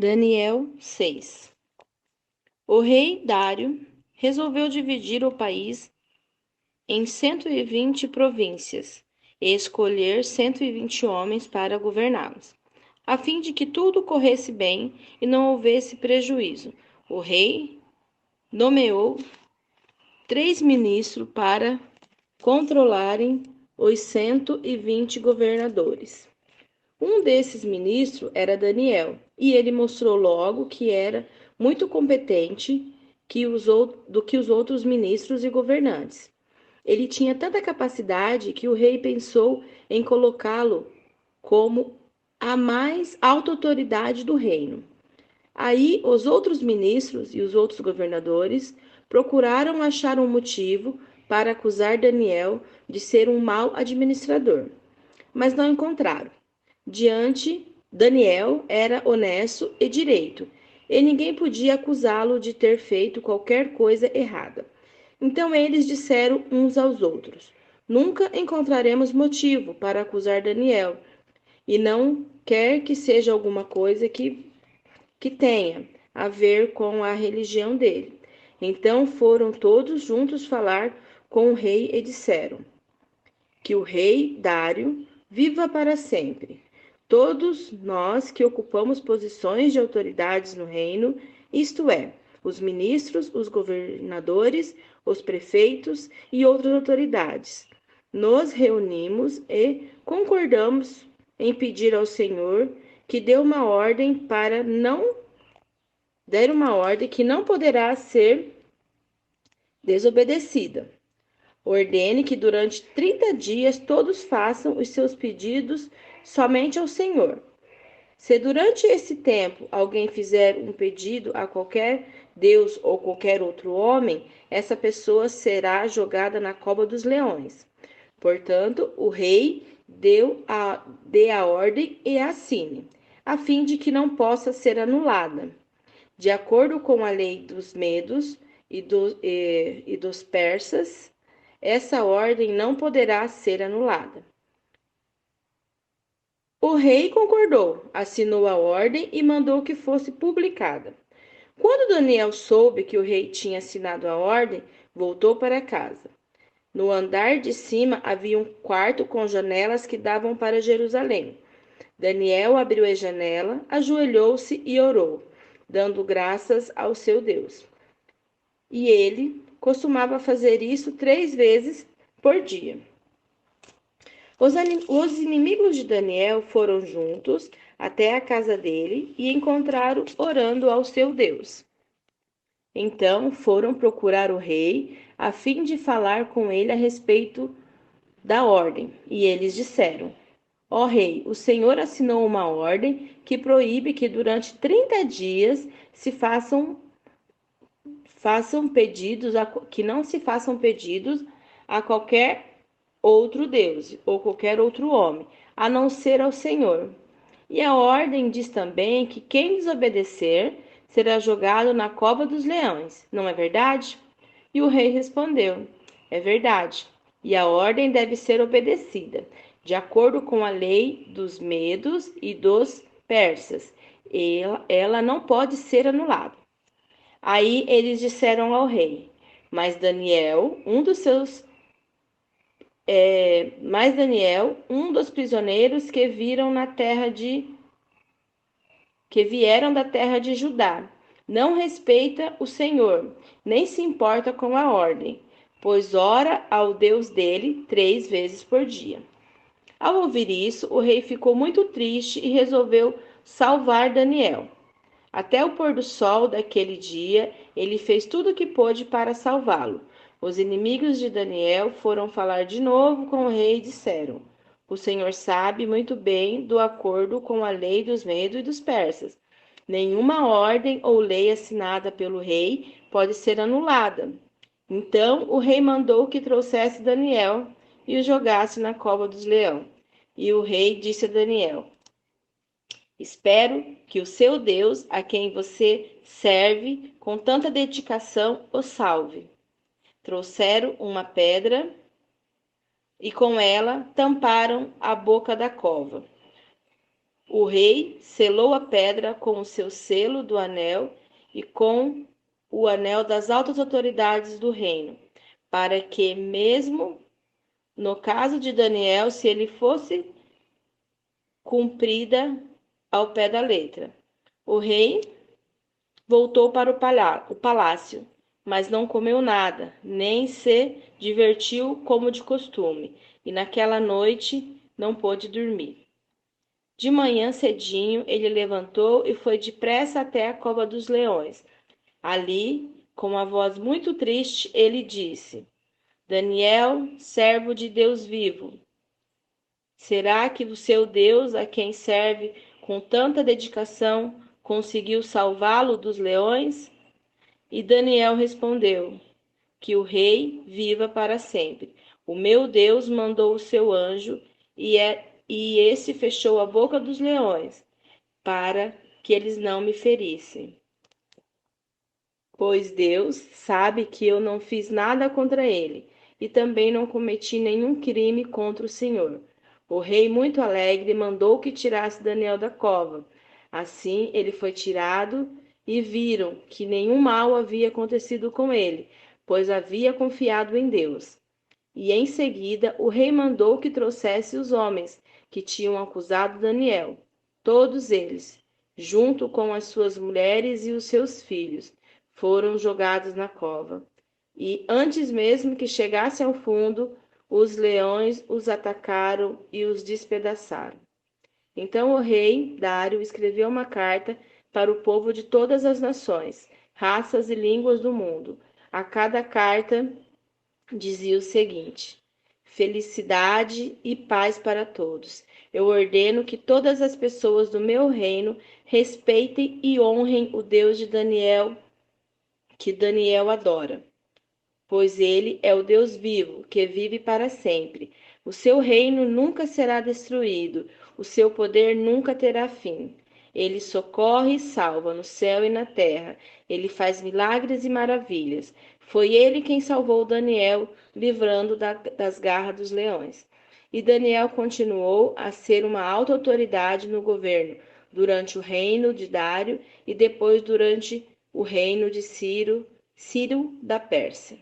Daniel 6. O rei Dário resolveu dividir o país em 120 províncias e escolher 120 homens para governá-los, a fim de que tudo corresse bem e não houvesse prejuízo. O rei nomeou 3 ministros para controlarem os 120 governadores. Um desses ministros era Daniel, e ele mostrou logo que era muito competente do que os outros ministros e governantes. Ele tinha tanta capacidade que o rei pensou em colocá-lo como a mais alta autoridade do reino. Aí os outros ministros e os outros governadores procuraram achar um motivo para acusar Daniel de ser um mau administrador, mas não encontraram. Daniel era honesto e direito, e ninguém podia acusá-lo de ter feito qualquer coisa errada. Então eles disseram uns aos outros: Nunca encontraremos motivo para acusar Daniel, e não quer que seja alguma coisa que tenha a ver com a religião dele. Então foram todos juntos falar com o rei e disseram: Que o rei Dário viva para sempre. Todos nós que ocupamos posições de autoridades no reino, isto é, os ministros, os governadores, os prefeitos e outras autoridades, nos reunimos e concordamos em pedir ao Senhor que dê uma ordem para não der uma ordem que não poderá ser desobedecida. Ordene que durante 30 dias todos façam os seus pedidos somente ao Senhor. Se durante esse tempo alguém fizer um pedido a qualquer Deus ou qualquer outro homem, essa pessoa será jogada na cova dos leões. Portanto, o rei dê a ordem e a assine, a fim de que não possa ser anulada. De acordo com a lei dos medos e dos persas, essa ordem não poderá ser anulada. O rei concordou, assinou a ordem e mandou que fosse publicada. Quando Daniel soube que o rei tinha assinado a ordem, voltou para casa. No andar de cima havia um quarto com janelas que davam para Jerusalém. Daniel abriu a janela, ajoelhou-se e orou, dando graças ao seu Deus. E ele costumava fazer isso 3 vezes por dia. Os inimigos de Daniel foram juntos até a casa dele e encontraram orando ao seu Deus. Então foram procurar o rei a fim de falar com ele a respeito da ordem. E eles disseram: Ó rei, o Senhor assinou uma ordem que proíbe que durante 30 dias que não se façam pedidos a qualquer outro Deus ou qualquer outro homem, a não ser ao Senhor. E a ordem diz também que quem desobedecer será jogado na cova dos leões, não é verdade? E o rei respondeu: É verdade, e a ordem deve ser obedecida, de acordo com a lei dos medos e dos persas. Ela não pode ser anulada. Aí eles disseram ao rei: Mas Daniel, um dos prisioneiros que vieram da terra de Judá, não respeita o Senhor, nem se importa com a ordem, pois ora ao Deus dele 3 vezes por dia. Ao ouvir isso, o rei ficou muito triste e resolveu salvar Daniel. Até o pôr do sol daquele dia, ele fez tudo o que pôde para salvá-lo. Os inimigos de Daniel foram falar de novo com o rei e disseram: O Senhor sabe muito bem do acordo com a lei dos medos e dos persas. Nenhuma ordem ou lei assinada pelo rei pode ser anulada. Então o rei mandou que trouxesse Daniel e o jogasse na cova dos leões. E o rei disse a Daniel: Espero que o seu Deus, a quem você serve com tanta dedicação, o salve. Trouxeram uma pedra e com ela tamparam a boca da cova. O rei selou a pedra com o seu selo do anel e com o anel das altas autoridades do reino, para que, mesmo no caso de Daniel, se ele fosse cumprida ao pé da letra. O rei voltou para o palácio, mas não comeu nada, nem se divertiu como de costume, e naquela noite não pôde dormir. De manhã cedinho, ele levantou e foi depressa até a cova dos leões. Ali, com uma voz muito triste, ele disse: Daniel, servo de Deus vivo, será que o seu Deus, a quem serve com tanta dedicação, conseguiu salvá-lo dos leões? E Daniel respondeu: Que o rei viva para sempre. O meu Deus mandou o seu anjo e esse fechou a boca dos leões, para que eles não me ferissem. Pois Deus sabe que eu não fiz nada contra ele, e também não cometi nenhum crime contra o Senhor. O rei, muito alegre, mandou que tirasse Daniel da cova. Assim ele foi tirado, e viram que nenhum mal havia acontecido com ele, pois havia confiado em Deus. E em seguida o rei mandou que trouxesse os homens que tinham acusado Daniel, todos eles, junto com as suas mulheres e os seus filhos, foram jogados na cova. E antes mesmo que chegasse ao fundo, os leões os atacaram e os despedaçaram. Então o rei Dário escreveu uma carta para o povo de todas as nações, raças e línguas do mundo. A cada carta dizia o seguinte: felicidade e paz para todos. Eu ordeno que todas as pessoas do meu reino respeitem e honrem o Deus de Daniel, que Daniel adora, pois ele é o Deus vivo, que vive para sempre. O seu reino nunca será destruído, o seu poder nunca terá fim. Ele socorre e salva no céu e na terra. Ele faz milagres e maravilhas. Foi ele quem salvou Daniel, livrando das garras dos leões. E Daniel continuou a ser uma alta autoridade no governo durante o reino de Dário e depois durante o reino de Ciro da Pérsia.